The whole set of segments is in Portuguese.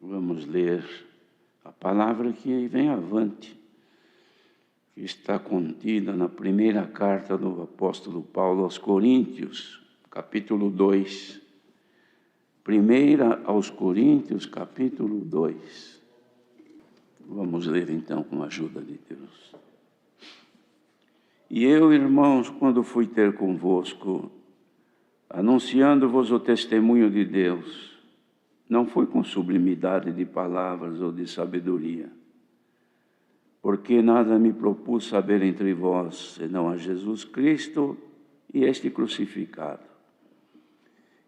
Vamos ler a palavra que vem avante, que está contida na primeira carta do apóstolo Paulo aos Coríntios, capítulo 2. Primeira aos Coríntios, capítulo 2. Vamos ler então com a ajuda de Deus. E eu, irmãos, quando fui ter convosco, anunciando-vos o testemunho de Deus, não foi com sublimidade de palavras ou de sabedoria, porque nada me propus saber entre vós, senão a Jesus Cristo e este crucificado.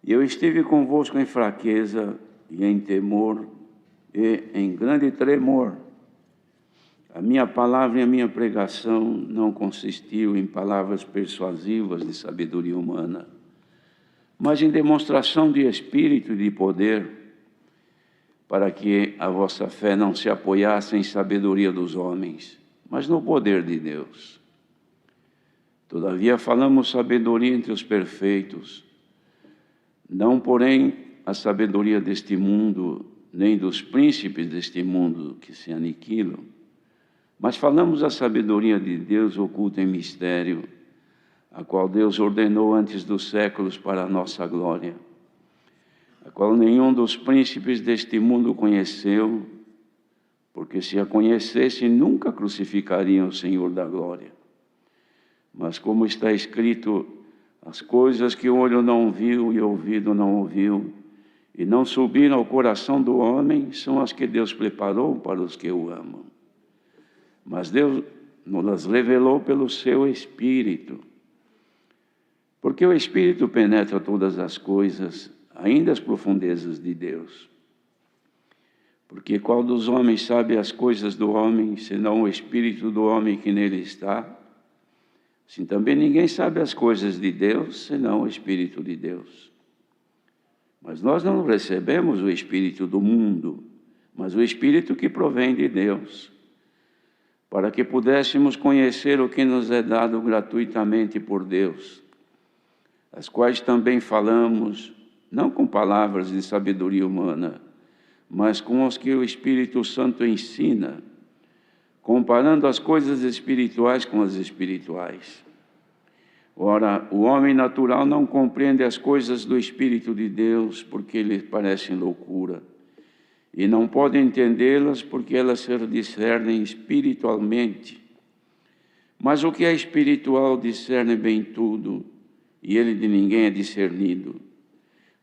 E eu estive convosco em fraqueza e em temor e em grande tremor. A minha palavra e a minha pregação não consistiu em palavras persuasivas de sabedoria humana, mas em demonstração de espírito e de poder, para que a vossa fé não se apoiasse em sabedoria dos homens, mas no poder de Deus. Todavia falamos sabedoria entre os perfeitos, não porém a sabedoria deste mundo, nem dos príncipes deste mundo que se aniquilam, mas falamos a sabedoria de Deus oculta em mistério, a qual Deus ordenou antes dos séculos para a nossa glória, a qual nenhum dos príncipes deste mundo conheceu, porque se a conhecessem nunca crucificariam o Senhor da glória. Mas como está escrito, as coisas que o olho não viu e o ouvido não ouviu, e não subiram ao coração do homem, são as que Deus preparou para os que o amam. Mas Deus nos revelou pelo seu Espírito, porque o Espírito penetra todas as coisas, ainda as profundezas de Deus. Porque qual dos homens sabe as coisas do homem, senão o Espírito do homem que nele está? Assim também ninguém sabe as coisas de Deus, senão o Espírito de Deus. Mas nós não recebemos o Espírito do mundo, mas o Espírito que provém de Deus, para que pudéssemos conhecer o que nos é dado gratuitamente por Deus, as quais também falamos, não com palavras de sabedoria humana, mas com os que o Espírito Santo ensina, comparando as coisas espirituais com as espirituais. Ora, o homem natural não compreende as coisas do Espírito de Deus, porque lhe parecem loucura, e não pode entendê-las, porque elas se discernem espiritualmente. Mas o que é espiritual discerne bem tudo, e ele de ninguém é discernido.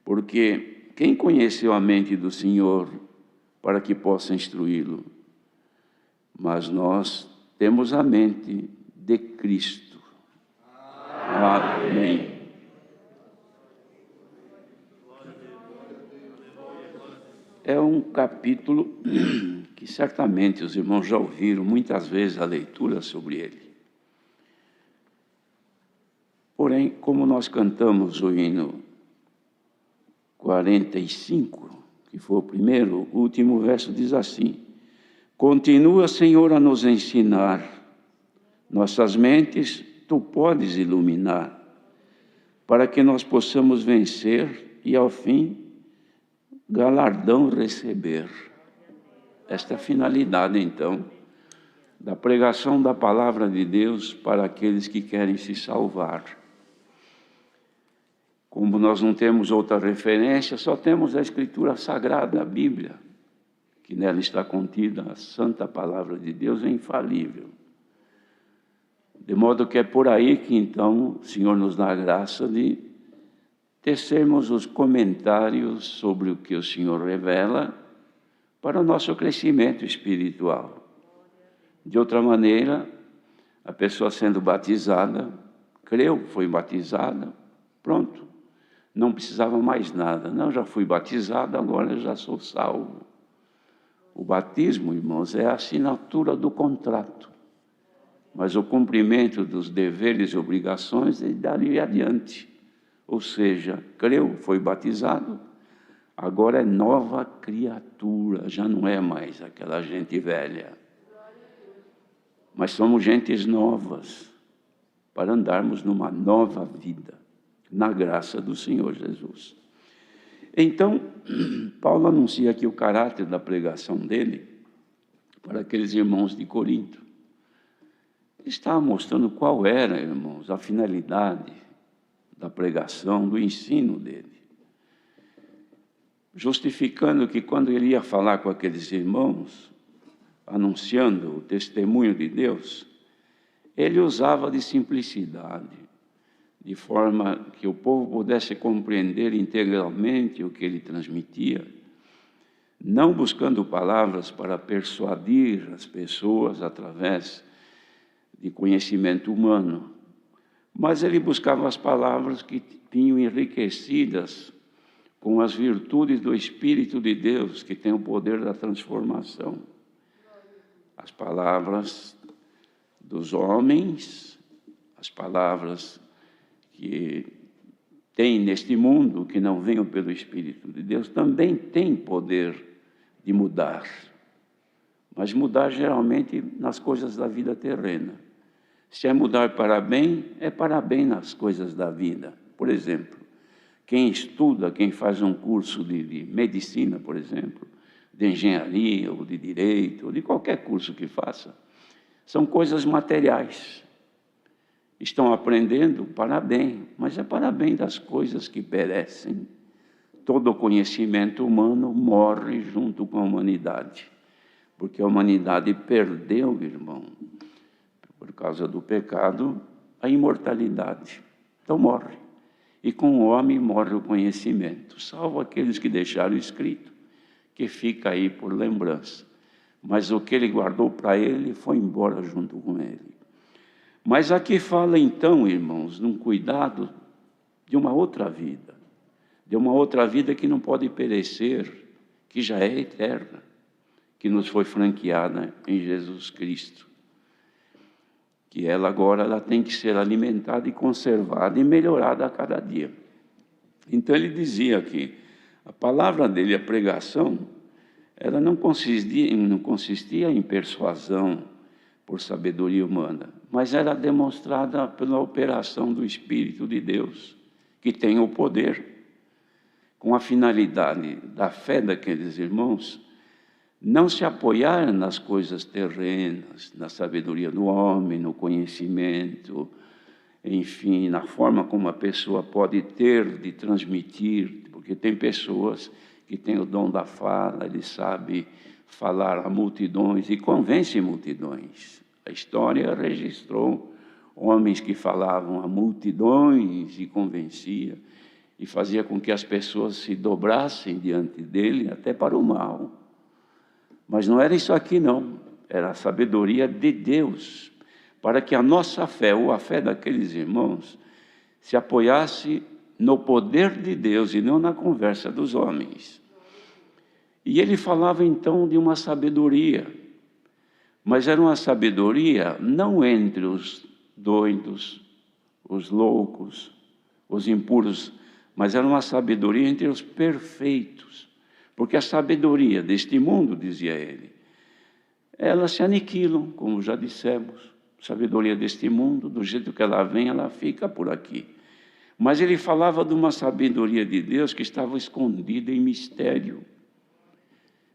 Porque quem conheceu a mente do Senhor para que possa instruí-lo? Mas nós temos a mente de Cristo. Amém. É um capítulo que certamente os irmãos já ouviram muitas vezes a leitura sobre ele. Porém, como nós cantamos o hino 45, que foi o primeiro, o último verso diz assim: continua, Senhor, a nos ensinar, nossas mentes tu podes iluminar, para que nós possamos vencer e, ao fim, galardão receber. Esta é a finalidade, então, da pregação da palavra de Deus para aqueles que querem se salvar. Como nós não temos outra referência, só temos a Escritura Sagrada, a Bíblia, que nela está contida a santa palavra de Deus, é infalível. De modo que é por aí que, então, o Senhor nos dá a graça de tecermos os comentários sobre o que o Senhor revela para o nosso crescimento espiritual. De outra maneira, a pessoa sendo batizada, creu, foi batizada, pronto. Não precisava mais nada. Não, já fui batizado, agora já sou salvo. O batismo, irmãos, é a assinatura do contrato. Mas o cumprimento dos deveres e obrigações é dali adiante. Ou seja, creu, foi batizado, agora é nova criatura, já não é mais aquela gente velha. Mas somos gentes novas, para andarmos numa nova vida, na graça do Senhor Jesus. Então, Paulo anuncia aqui o caráter da pregação dele para aqueles irmãos de Corinto. Ele estava mostrando qual era, irmãos, a finalidade da pregação, do ensino dele. Justificando que quando ele ia falar com aqueles irmãos, anunciando o testemunho de Deus, ele usava de simplicidade, de forma que o povo pudesse compreender integralmente o que ele transmitia, não buscando palavras para persuadir as pessoas através de conhecimento humano, mas ele buscava as palavras que tinham enriquecidas com as virtudes do Espírito de Deus, que tem o poder da transformação. As palavras dos homens, as palavras que tem neste mundo, que não venham pelo Espírito de Deus, também tem poder de mudar. Mas mudar geralmente nas coisas da vida terrena. Se é mudar para bem, é para bem nas coisas da vida. Por exemplo, quem estuda, quem faz um curso de medicina, por exemplo, de engenharia, ou de direito, ou de qualquer curso que faça, são coisas materiais. Estão aprendendo para bem, mas é para bem das coisas que perecem. Todo o conhecimento humano morre junto com a humanidade, porque a humanidade perdeu, irmão, por causa do pecado, a imortalidade. Então morre. E com o homem morre o conhecimento, salvo aqueles que deixaram escrito, que fica aí por lembrança. Mas o que ele guardou para ele foi embora junto com ele. Mas aqui fala então, irmãos, num cuidado de uma outra vida. De uma outra vida que não pode perecer, que já é eterna, que nos foi franqueada em Jesus Cristo. Que ela agora ela tem que ser alimentada e conservada e melhorada a cada dia. Então ele dizia que a palavra dele, a pregação, ela não consistia em persuasão por sabedoria humana, mas era demonstrada pela operação do Espírito de Deus, que tem o poder, com a finalidade da fé daqueles irmãos, não se apoiar nas coisas terrenas, na sabedoria do homem, no conhecimento, enfim, na forma como a pessoa pode ter de transmitir, porque tem pessoas que têm o dom da fala, ele sabe falar a multidões e convence multidões. A história registrou homens que falavam a multidões e convencia, e fazia com que as pessoas se dobrassem diante dele, até para o mal. Mas não era isso aqui, não. Era a sabedoria de Deus, para que a nossa fé, ou a fé daqueles irmãos, se apoiasse no poder de Deus e não na conversa dos homens. E ele falava então de uma sabedoria, mas era uma sabedoria não entre os doidos, os loucos, os impuros, mas era uma sabedoria entre os perfeitos. Porque a sabedoria deste mundo, dizia ele, elas se aniquilam, como já dissemos. A sabedoria deste mundo, do jeito que ela vem, ela fica por aqui. Mas ele falava de uma sabedoria de Deus que estava escondida em mistério.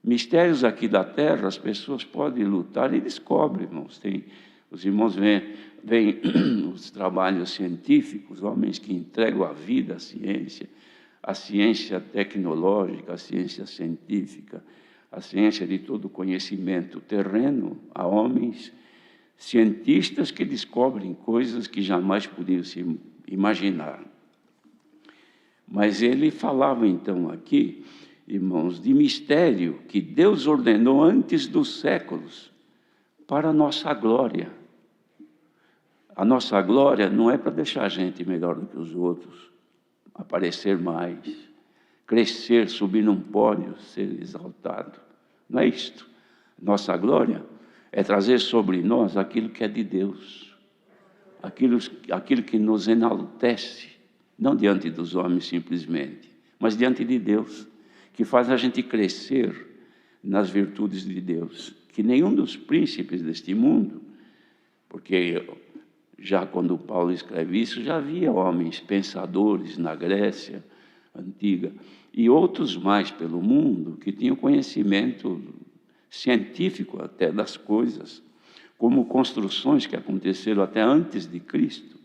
Mistérios aqui da terra, as pessoas podem lutar e descobrem, irmãos. Os irmãos veem os trabalhos científicos, homens que entregam a vida à ciência tecnológica, a ciência científica, a ciência de todo conhecimento terreno, a homens cientistas que descobrem coisas que jamais podiam se imaginar. Mas ele falava então aqui, irmãos, de mistério que Deus ordenou antes dos séculos para a nossa glória. A nossa glória não é para deixar a gente melhor do que os outros, aparecer mais, crescer, subir num pódio, ser exaltado. Não é isto. Nossa glória é trazer sobre nós aquilo que é de Deus, aquilo que nos enaltece, não diante dos homens simplesmente, mas diante de Deus, que faz a gente crescer nas virtudes de Deus, que nenhum dos príncipes deste mundo, porque já quando Paulo escreve isso, já havia homens pensadores na Grécia antiga, e outros mais pelo mundo que tinham conhecimento científico até das coisas, como construções que aconteceram até antes de Cristo,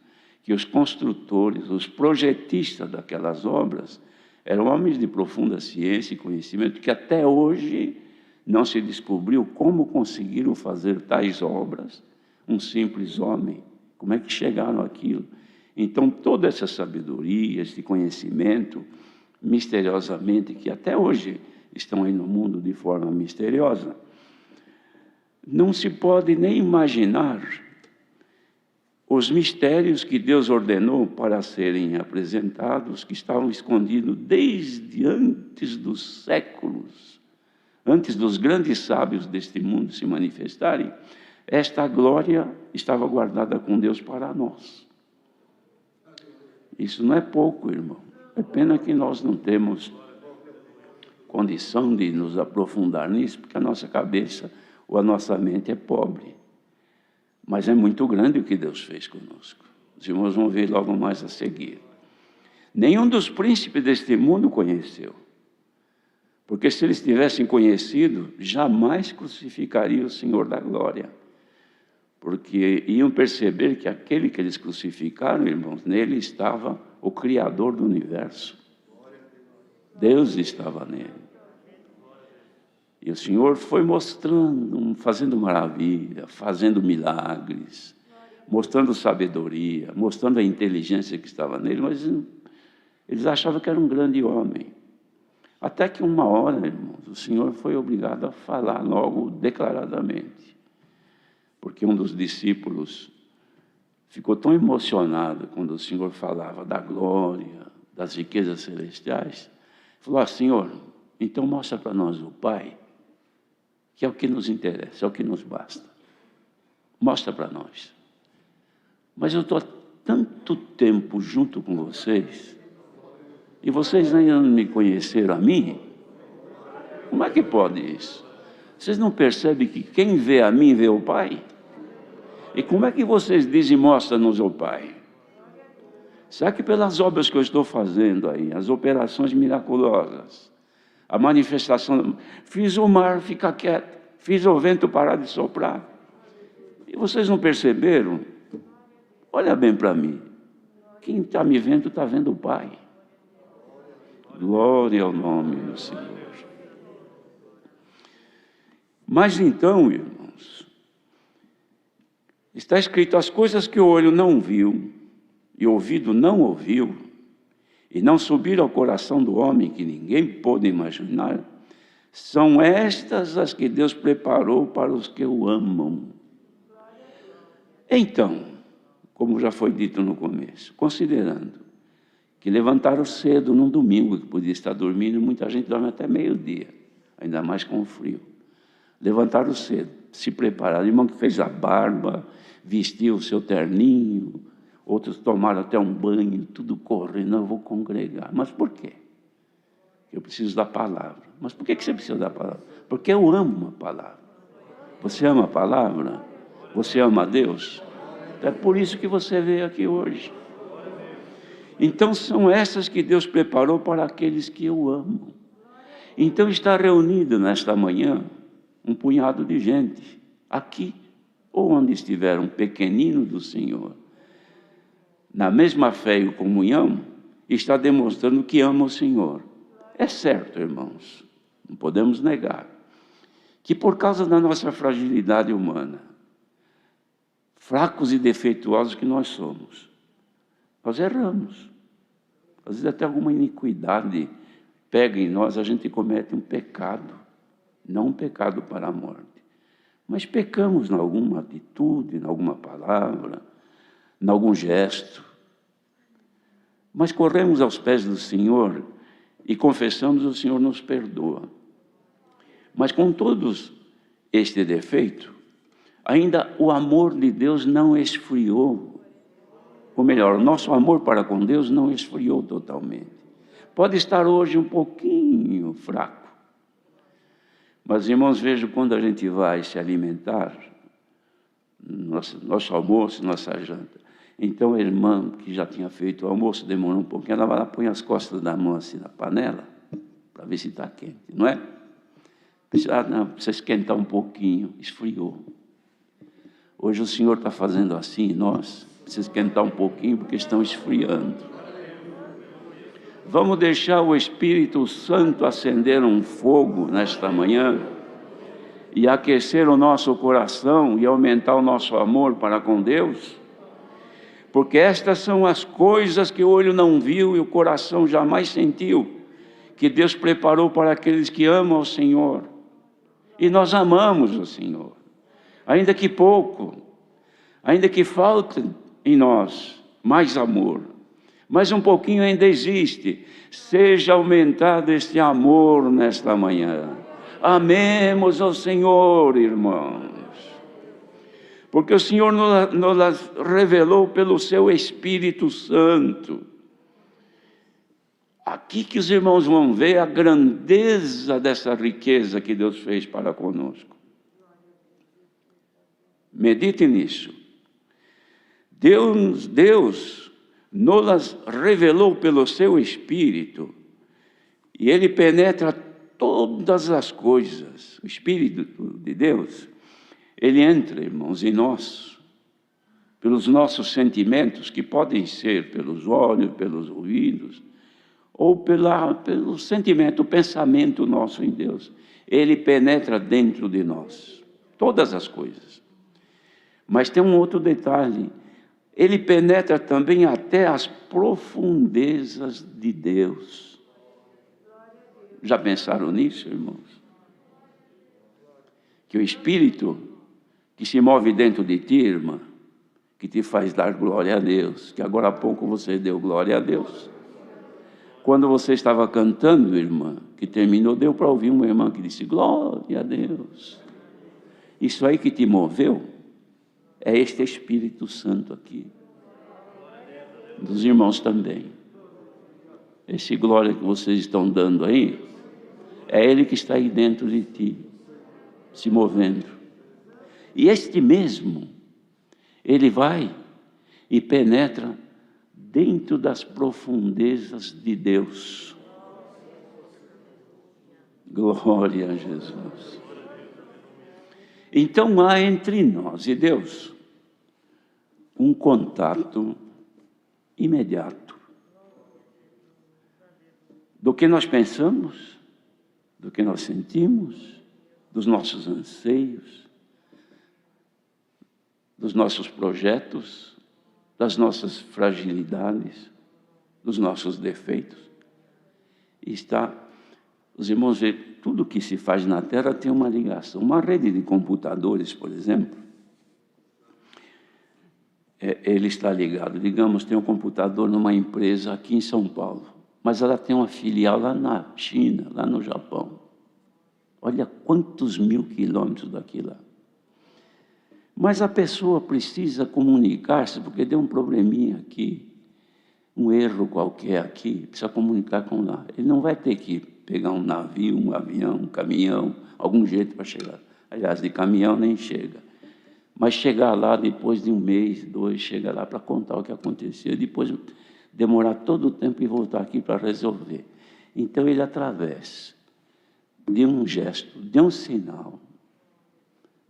que os construtores, os projetistas daquelas obras eram homens de profunda ciência e conhecimento, que até hoje não se descobriu como conseguiram fazer tais obras, um simples homem, como é que chegaram àquilo. Então, toda essa sabedoria, esse conhecimento, misteriosamente, que até hoje estão aí no mundo de forma misteriosa, não se pode nem imaginar os mistérios que Deus ordenou para serem apresentados, que estavam escondidos desde antes dos séculos, antes dos grandes sábios deste mundo se manifestarem. Esta glória estava guardada com Deus para nós. Isso não é pouco, irmão. É pena que nós não temos condição de nos aprofundar nisso, porque a nossa cabeça ou a nossa mente é pobre. Mas é muito grande o que Deus fez conosco. Os irmãos vão ver logo mais a seguir. Nenhum dos príncipes deste mundo conheceu. Porque se eles tivessem conhecido, jamais crucificariam o Senhor da glória. Porque iam perceber que aquele que eles crucificaram, irmãos, nele estava o Criador do universo. Deus estava nele. E o Senhor foi mostrando, fazendo maravilha, fazendo milagres, mostrando sabedoria, mostrando a inteligência que estava nele, mas eles achavam que era um grande homem. Até que uma hora, irmãos, o Senhor foi obrigado a falar logo declaradamente. Porque um dos discípulos ficou tão emocionado quando o Senhor falava da glória, das riquezas celestiais. Falou: ah, Senhor, então mostra para nós o Pai, que é o que nos interessa, é o que nos basta. Mostra para nós. Mas eu estou há tanto tempo junto com vocês, e vocês ainda não me conheceram a mim? Como é que pode isso? Vocês não percebem que quem vê a mim vê o Pai? E como é que vocês dizem, mostra-nos o Pai? Será que pelas obras que eu estou fazendo aí, as operações miraculosas, a manifestação, fiz o mar ficar quieto, fiz o vento parar de soprar, e vocês não perceberam? Olha bem para mim, quem está me vendo está vendo o Pai. Glória ao nome do Senhor. Mas então, irmãos, está escrito: as coisas que o olho não viu e o ouvido não ouviu e não subiram ao coração do homem, que ninguém pôde imaginar, são estas as que Deus preparou para os que o amam. Então, como já foi dito no começo, considerando que levantaram cedo num domingo, que podia estar dormindo, muita gente dorme até meio-dia, ainda mais com o frio. Levantaram cedo, se prepararam. O irmão que fez a barba, vestiu o seu terninho, outros tomaram até um banho, tudo correndo. Eu vou congregar. Mas por quê? Eu preciso da palavra. Mas por que você precisa da palavra? Porque eu amo a palavra. Você ama a palavra? Você ama a Deus? É por isso que você veio aqui hoje. Então são essas que Deus preparou para aqueles que o amam. Então está reunido nesta manhã um punhado de gente, aqui ou onde estiver um pequenino do Senhor, na mesma fé e comunhão, está demonstrando que ama o Senhor. É certo, irmãos, não podemos negar, que por causa da nossa fragilidade humana, fracos e defeituosos que nós somos, nós erramos. Às vezes até alguma iniquidade pega em nós, a gente comete um pecado. Não um pecado para a morte, mas pecamos em alguma atitude, em alguma palavra, em algum gesto. Mas corremos aos pés do Senhor e confessamos, o Senhor nos perdoa. Mas com todos este defeito, ainda o amor de Deus não esfriou. Ou melhor, o nosso amor para com Deus não esfriou totalmente. Pode estar hoje um pouquinho fraco. Mas, irmãos, vejam, quando a gente vai se alimentar, nosso almoço, nossa janta, então a irmã que já tinha feito o almoço demorou um pouquinho, ela vai lá, põe as costas da mão assim na panela, para ver se está quente, não é? Não, precisa esquentar um pouquinho, esfriou. Hoje o Senhor está fazendo assim, nós precisa esquentar um pouquinho porque estão esfriando. Vamos deixar o Espírito Santo acender um fogo nesta manhã e aquecer o nosso coração e aumentar o nosso amor para com Deus? Porque estas são as coisas que o olho não viu e o coração jamais sentiu, que Deus preparou para aqueles que amam o Senhor. E nós amamos o Senhor, ainda que pouco, ainda que falte em nós mais amor, mas um pouquinho ainda existe. Seja aumentado este amor nesta manhã. Amemos ao Senhor, irmãos, porque o Senhor nos revelou pelo seu Espírito Santo. Aqui que os irmãos vão ver a grandeza dessa riqueza que Deus fez para conosco. Medite nisso. Deus nos revelou pelo seu Espírito, e Ele penetra todas as coisas. O Espírito de Deus, Ele entra, irmãos, em nós, pelos nossos sentimentos, que podem ser pelos olhos, pelos ouvidos, ou pelo sentimento, o pensamento nosso em Deus. Ele penetra dentro de nós, todas as coisas. Mas tem um outro detalhe, Ele penetra também até as profundezas de Deus. Já pensaram nisso, irmãos? Que o Espírito que se move dentro de ti, irmã, que te faz dar glória a Deus, que agora há pouco você deu glória a Deus. Quando você estava cantando, irmã, que terminou, deu para ouvir uma irmã que disse, glória a Deus. Isso aí que te moveu é este Espírito Santo aqui. Dos irmãos também. Esse glória que vocês estão dando aí, é Ele que está aí dentro de ti, se movendo. E este mesmo, Ele vai e penetra dentro das profundezas de Deus. Glória a Jesus. Então há entre nós e Deus um contato imediato. Do que nós pensamos, do que nós sentimos, dos nossos anseios, dos nossos projetos, das nossas fragilidades, dos nossos defeitos. E os irmãos veem, tudo que se faz na terra tem uma ligação. Uma rede de computadores, por exemplo, ele está ligado. Digamos, tem um computador numa empresa aqui em São Paulo, mas ela tem uma filial lá na China, lá no Japão. Olha quantos 1000 quilômetros daqui lá. Mas a pessoa precisa comunicar-se, porque deu um probleminha aqui, um erro qualquer aqui, precisa comunicar com lá. Ele não vai ter que pegar um navio, um avião, um caminhão, algum jeito para chegar. Aliás, de caminhão nem chega. Mas chegar lá depois de 1 mês, 2, chega lá para contar o que aconteceu. Depois demorar todo o tempo e voltar aqui para resolver. Então ele, através de um gesto, de um sinal,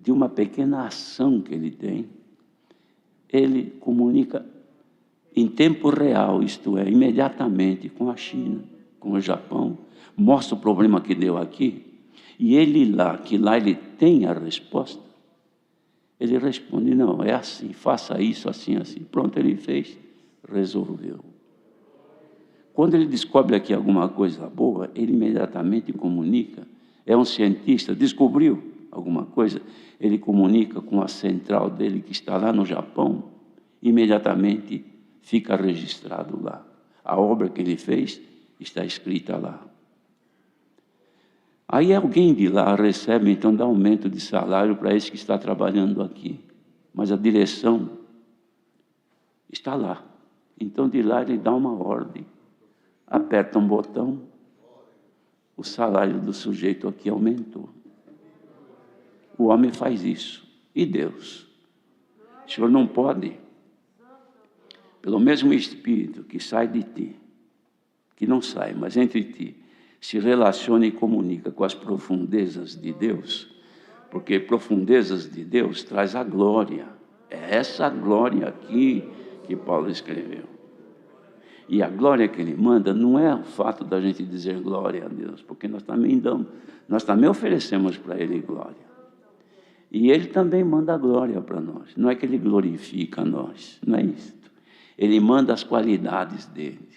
de uma pequena ação que ele tem, ele comunica em tempo real, isto é, imediatamente com a China, com o Japão, mostra o problema que deu aqui, e ele lá, que lá ele tem a resposta, ele responde, não, é assim, faça isso, assim, assim. Pronto, ele fez, resolveu. Quando ele descobre aqui alguma coisa boa, ele imediatamente comunica. É um cientista, descobriu alguma coisa, ele comunica com a central dele, que está lá no Japão, imediatamente fica registrado lá. A obra que ele fez está escrita lá. Aí alguém de lá recebe, então, dá aumento de salário para esse que está trabalhando aqui. Mas a direção está lá. Então, de lá ele dá uma ordem. Aperta um botão, o salário do sujeito aqui aumentou. O homem faz isso. E Deus? O Senhor não pode, pelo mesmo Espírito que sai de ti, que não sai, mas entre ti, se relaciona e comunica com as profundezas de Deus, porque profundezas de Deus traz a glória. É essa glória aqui que Paulo escreveu. E a glória que ele manda não é o fato da gente dizer glória a Deus, porque nós também oferecemos para ele glória. E ele também manda a glória para nós. Não é que ele glorifica a nós, não é isso. Ele manda as qualidades dele.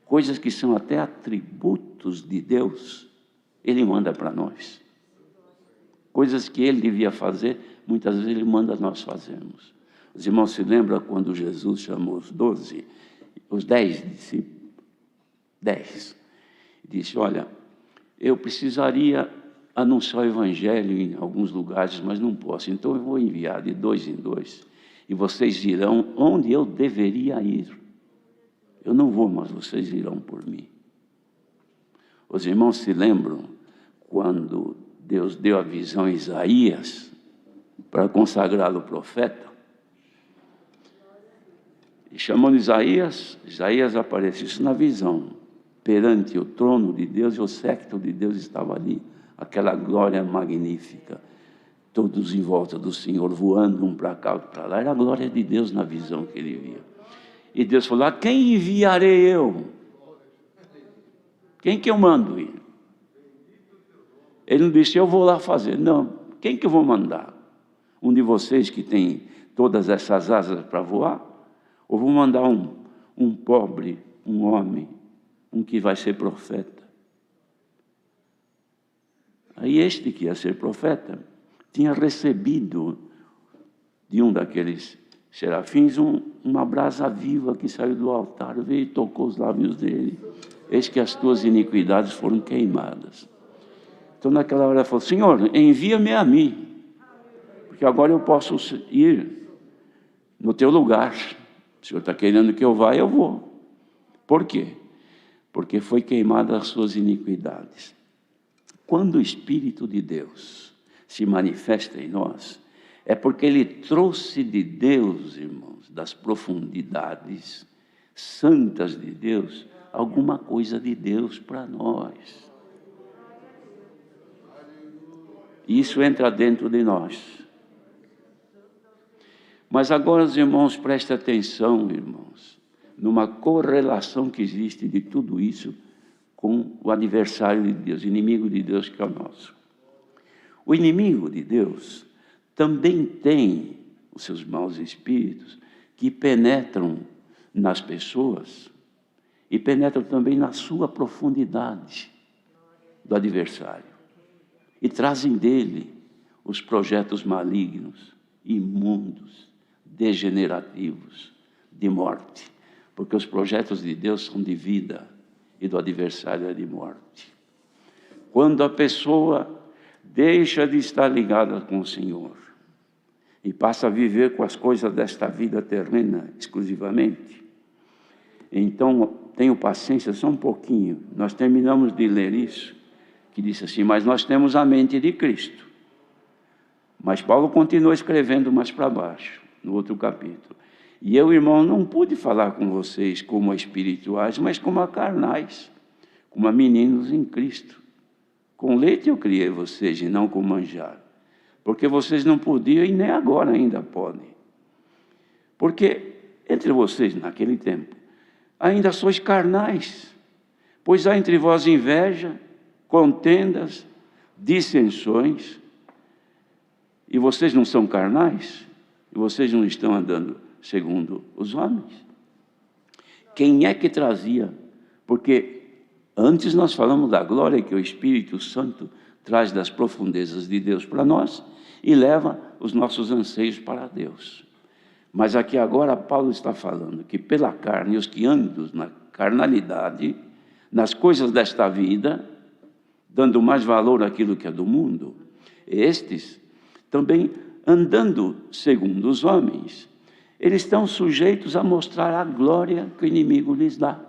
Coisas que são até atributos de Deus, ele manda para nós. Coisas que ele devia fazer, muitas vezes ele manda nós fazermos. Os irmãos se lembram quando Jesus chamou os 10 discípulos? 10. Disse, olha, eu precisaria anunciar o evangelho em alguns lugares, mas não posso. Então eu vou enviar de 2 em 2, e vocês irão onde eu deveria ir. Eu não vou, mas vocês irão por mim. Os irmãos se lembram quando Deus deu a visão a Isaías para consagrá-lo profeta? E chamando Isaías apareceu isso na visão, perante o trono de Deus, e o séquito de Deus estava ali, aquela glória magnífica, todos em volta do Senhor, voando um para cá, outro para lá. Era a glória de Deus na visão que ele via. E Deus falou, a quem enviarei eu? Quem que eu mando ir? Ele não disse, eu vou lá fazer. Não, quem que eu vou mandar? Um de vocês que tem todas essas asas para voar? Ou vou mandar um pobre, um homem, um que vai ser profeta? Aí este que ia ser profeta tinha recebido de um daqueles serafins uma brasa viva que saiu do altar, veio e tocou os lábios dele. Eis que as tuas iniquidades foram queimadas. Então naquela hora ele falou, Senhor, envia-me a mim, porque agora eu posso ir no teu lugar. O Senhor está querendo que eu vá, eu vou. Por quê? Porque foi queimada as suas iniquidades. Quando o Espírito de Deus se manifesta em nós, é porque ele trouxe de Deus, irmãos, das profundidades santas de Deus, alguma coisa de Deus para nós. Isso entra dentro de nós. Mas agora, os irmãos, prestem atenção, irmãos, numa correlação que existe de tudo isso com o adversário de Deus, inimigo de Deus que é o nosso. O inimigo de Deus também tem os seus maus espíritos que penetram nas pessoas e penetram também na sua profundidade do adversário e trazem dele os projetos malignos, imundos, degenerativos, de morte, porque os projetos de Deus são de vida e do adversário é de morte. Quando a pessoa deixa de estar ligada com o Senhor e passa a viver com as coisas desta vida terrena exclusivamente, então tenho paciência só um pouquinho. Nós terminamos de ler isso, que disse assim, mas nós temos a mente de Cristo. Mas Paulo continua escrevendo mais para baixo, no outro capítulo. E eu, irmão, não pude falar com vocês como a espirituais, mas como a carnais, como a meninos em Cristo. Com leite eu criei vocês e não com manjar, porque vocês não podiam e nem agora ainda podem. Porque entre vocês, naquele tempo, ainda sois carnais, pois há entre vós inveja, contendas, dissensões, e vocês não são carnais, e vocês não estão andando segundo os homens. Quem é que trazia? Porque antes nós falamos da glória que o Espírito Santo traz das profundezas de Deus para nós e leva os nossos anseios para Deus. Mas aqui agora Paulo está falando que pela carne, os que andam na carnalidade, nas coisas desta vida, dando mais valor àquilo que é do mundo, estes também andando segundo os homens, eles estão sujeitos a mostrar a glória que o inimigo lhes dá.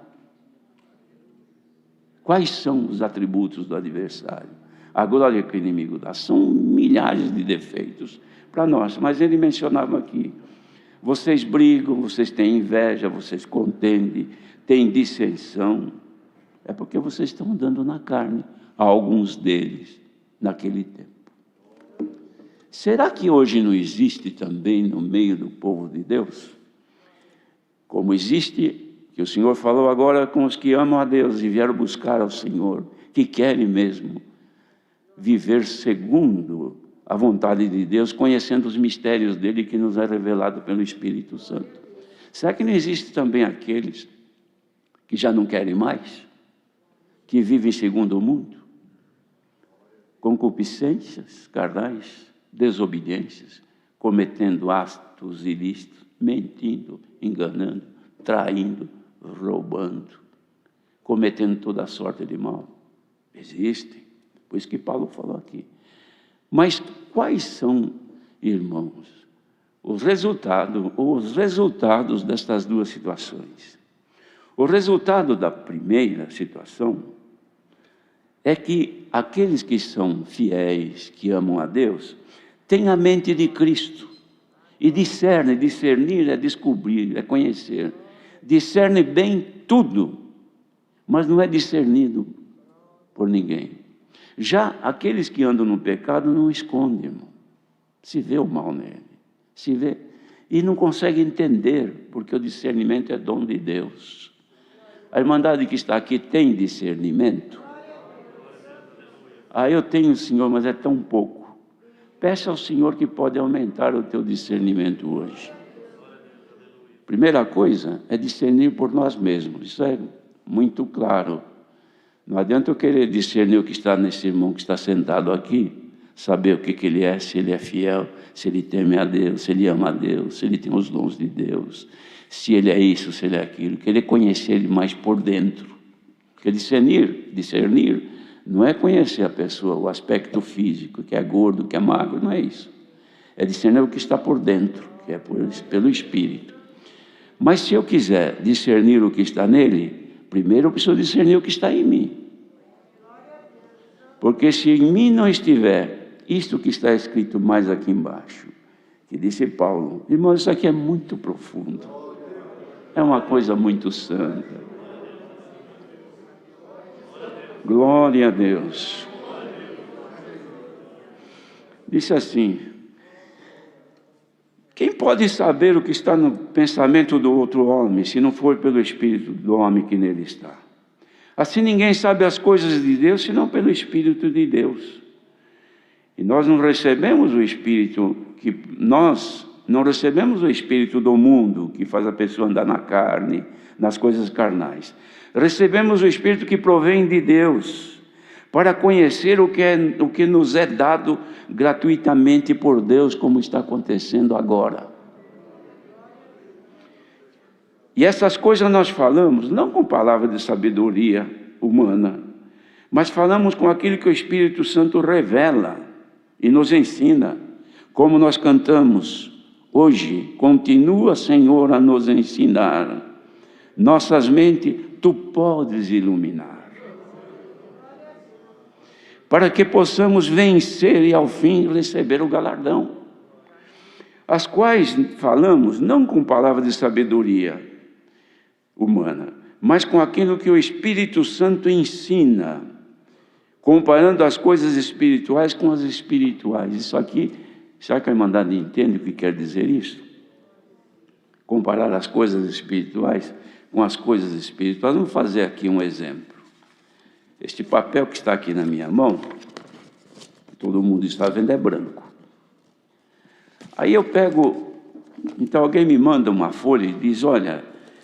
Quais são os atributos do adversário? A glória que o inimigo dá. São milhares de defeitos para nós, mas ele mencionava aqui, vocês brigam, vocês têm inveja, vocês contendem, têm dissensão. É porque vocês estão andando na carne, alguns deles, naquele tempo. Será que hoje não existe também no meio do povo de Deus? Como existe, que o Senhor falou agora com os que amam a Deus e vieram buscar ao Senhor, que querem mesmo viver segundo a vontade de Deus, conhecendo os mistérios dele que nos é revelado pelo Espírito Santo. Será que não existe também aqueles que já não querem mais? Que vivem segundo o mundo? Concupiscências carnais, desobediências, cometendo atos ilícitos, mentindo, enganando, traindo, roubando, cometendo toda sorte de mal. Existem, por isso que Paulo falou aqui. Mas quais são, irmãos, os resultados destas duas situações? O resultado da primeira situação é que aqueles que são fiéis, que amam a Deus, têm a mente de Cristo e discernir é descobrir, é conhecer. Discerne bem tudo, mas não é discernido por ninguém. Já aqueles que andam no pecado não escondem, irmão. Se vê o mal nele, se vê, e não consegue entender, porque o discernimento é dom de Deus. A irmandade que está aqui tem discernimento? Eu tenho, Senhor, mas é tão pouco. Peça ao Senhor que pode aumentar o teu discernimento hoje. Primeira coisa é discernir por nós mesmos, isso é muito claro. Não adianta eu querer discernir o que está nesse irmão que está sentado aqui, saber o que ele é, se ele é fiel, se ele teme a Deus, se ele ama a Deus, se ele tem os dons de Deus, se ele é isso, se ele é aquilo, querer conhecer ele mais por dentro. Porque discernir não é conhecer a pessoa, o aspecto físico, que é gordo, que é magro, não é isso. É discernir o que está por dentro, que é pelo Espírito. Mas se eu quiser discernir o que está nele, primeiro eu preciso discernir o que está em mim. Porque se em mim não estiver isto que está escrito mais aqui embaixo, que disse Paulo, irmão, isso aqui é muito profundo. É uma coisa muito santa. Glória a Deus. Disse assim: quem pode saber o que está no pensamento do outro homem, se não for pelo Espírito do homem que nele está? Assim ninguém sabe as coisas de Deus, senão pelo Espírito de Deus. E nós não recebemos o Espírito do mundo, que faz a pessoa andar na carne, nas coisas carnais. Recebemos o Espírito que provém de Deus, para conhecer o que nos é dado gratuitamente por Deus, como está acontecendo agora. E essas coisas nós falamos, não com palavras de sabedoria humana, mas falamos com aquilo que o Espírito Santo revela e nos ensina, como nós cantamos hoje. Continua, Senhor, a nos ensinar. Nossas mentes Tu podes iluminar, para que possamos vencer e ao fim receber o galardão. As quais falamos não com palavras de sabedoria humana, mas com aquilo que o Espírito Santo ensina, comparando as coisas espirituais com as espirituais. Isso aqui, será que a irmandade entende o que quer dizer isso? Comparar as coisas espirituais com as coisas espirituais. Vamos fazer aqui um exemplo. Este papel que está aqui na minha mão, todo mundo está vendo, é branco. Aí eu pego, então alguém me manda uma folha e diz: olha,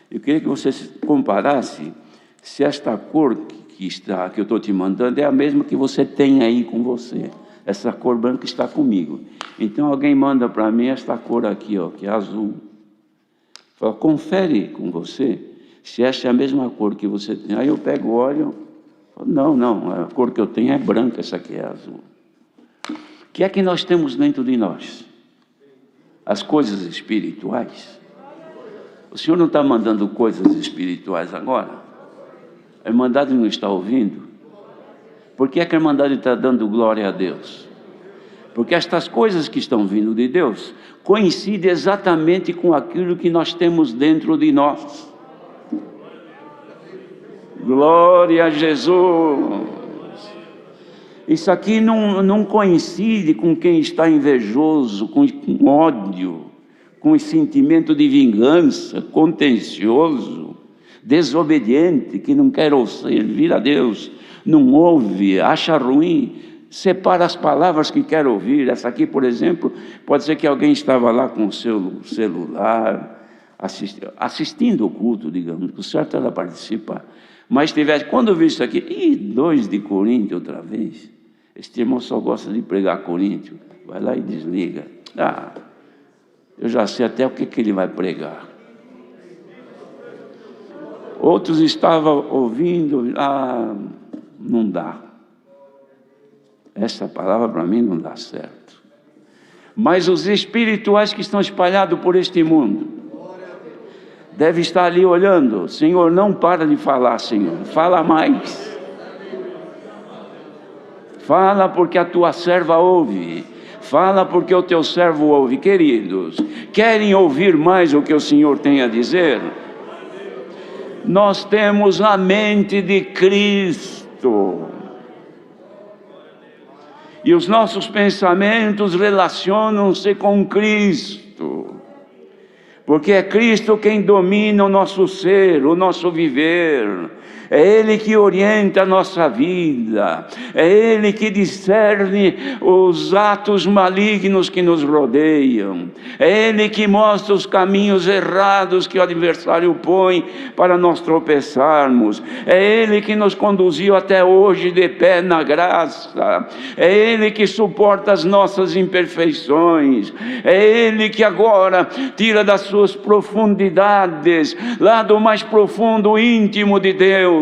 eu queria que você comparasse se esta cor que eu estou te mandando é a mesma que você tem aí com você. Essa cor branca está comigo. Então alguém manda para mim esta cor aqui, ó, que é azul. Fala: confere com você se essa é a mesma cor que você tem. Aí eu pego, olho, falo: não, a cor que eu tenho é branca, essa aqui é azul. O que é que nós temos dentro de nós? As coisas espirituais. O Senhor não está mandando coisas espirituais agora? A irmandade não está ouvindo? Por que é que a irmandade está dando glória a Deus? Porque estas coisas que estão vindo de Deus coincidem exatamente com aquilo que nós temos dentro de nós. Glória a Jesus. Isso aqui não coincide com quem está invejoso, com ódio, com sentimento de vingança, contencioso, desobediente, que não quer servir a Deus, não ouve, acha ruim, separa as palavras que quer ouvir. Essa aqui, por exemplo, pode ser que alguém estava lá com o seu celular, assistindo o culto, digamos, o certo era participar. Mas quando eu vi isso aqui, 2 de Coríntios outra vez, este irmão só gosta de pregar Coríntios, vai lá e desliga. Eu já sei até o que ele vai pregar. Outros estavam ouvindo, não dá. Essa palavra para mim não dá certo. Mas os espirituais que estão espalhados por este mundo, deve estar ali olhando. Senhor, não para de falar, Senhor. Fala mais. Fala porque a tua serva ouve. Fala porque o teu servo ouve. Queridos, querem ouvir mais o que o Senhor tem a dizer? Nós temos a mente de Cristo. E os nossos pensamentos relacionam-se com Cristo. Porque é Cristo quem domina o nosso ser, o nosso viver. É Ele que orienta a nossa vida. É Ele que discerne os atos malignos que nos rodeiam. É Ele que mostra os caminhos errados que o adversário põe para nós tropeçarmos. É Ele que nos conduziu até hoje de pé na graça. É Ele que suporta as nossas imperfeições. É Ele que agora tira das suas profundidades, lá do mais profundo íntimo de Deus,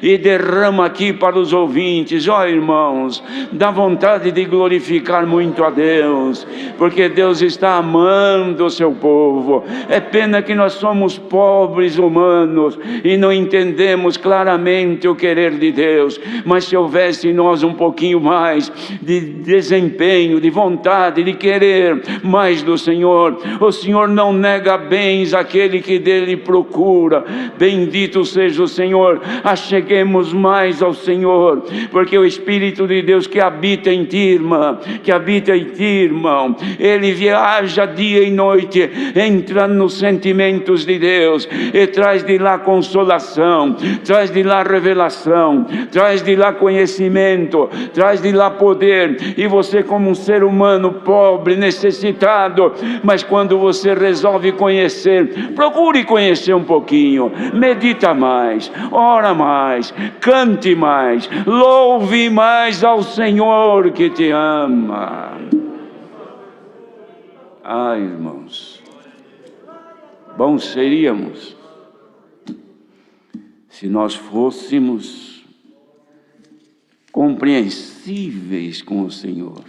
e derrama aqui para os ouvintes. Irmãos, dá vontade de glorificar muito a Deus, porque Deus está amando o seu povo. É pena que nós somos pobres humanos e não entendemos claramente o querer de Deus, mas se houvesse em nós um pouquinho mais de desempenho, de vontade, de querer mais do Senhor, o Senhor não nega bens àquele que dele procura. Bendito seja o Senhor. Acheguemos mais ao Senhor, porque o Espírito de Deus que habita em ti, irmã, ele viaja dia e noite, entra nos sentimentos de Deus e traz de lá consolação, traz de lá revelação, traz de lá conhecimento, traz de lá poder. E você, como um ser humano pobre, necessitado, mas quando você resolve conhecer, procure conhecer um pouquinho, medita mais, ora mais, cante mais, louve mais ao Senhor que te ama. Irmãos, bons seríamos se nós fôssemos compreensíveis com o Senhor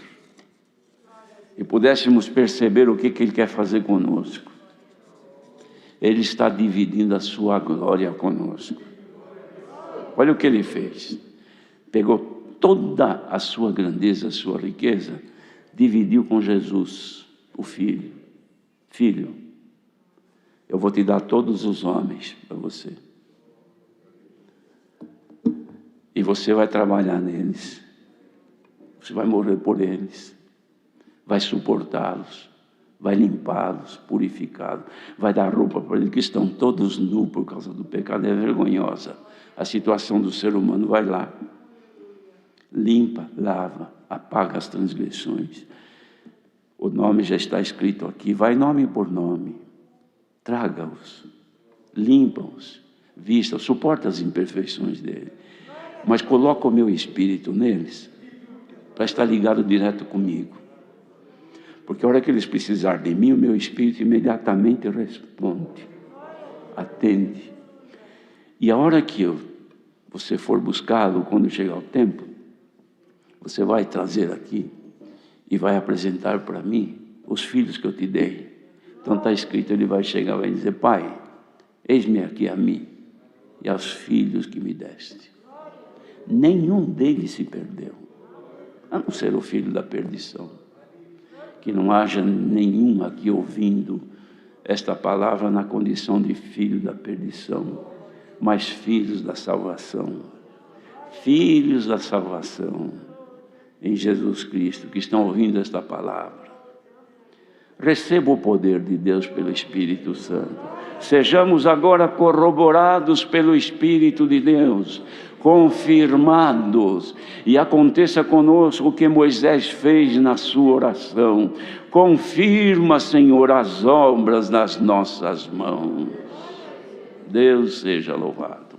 e pudéssemos perceber o que Ele quer fazer conosco. Ele está dividindo a sua glória conosco. Olha o que Ele fez. Pegou toda a sua grandeza, a sua riqueza, dividiu com Jesus, o Filho. Filho, eu vou te dar todos os homens para você. E você vai trabalhar neles. Você vai morrer por eles. Vai suportá-los. Vai limpá-los, purificá-los. Vai dar roupa para eles que estão todos nus por causa do pecado. É vergonhosa a situação do ser humano. Vai lá. Limpa, lava, apaga as transgressões. O nome já está escrito aqui. Vai nome por nome. Traga-os. Limpa-os. Vista, suporta as imperfeições dele. Mas coloca o meu espírito neles para estar ligado direto comigo. Porque a hora que eles precisarem de mim, o meu espírito imediatamente responde, atende. E a hora que você for buscá-lo, quando chegar o tempo, você vai trazer aqui e vai apresentar para mim os filhos que eu te dei. Então está escrito, ele vai chegar e vai dizer: Pai, eis-me aqui a mim e aos filhos que me deste. Nenhum deles se perdeu, a não ser o filho da perdição. Que não haja nenhum aqui ouvindo esta palavra na condição de filho da perdição, mas filhos da salvação. Filhos da salvação em Jesus Cristo, que estão ouvindo esta palavra. Receba o poder de Deus pelo Espírito Santo. Sejamos agora corroborados pelo Espírito de Deus, confirmados, e aconteça conosco o que Moisés fez na sua oração. Confirma, Senhor, as obras das nossas mãos. Deus seja louvado.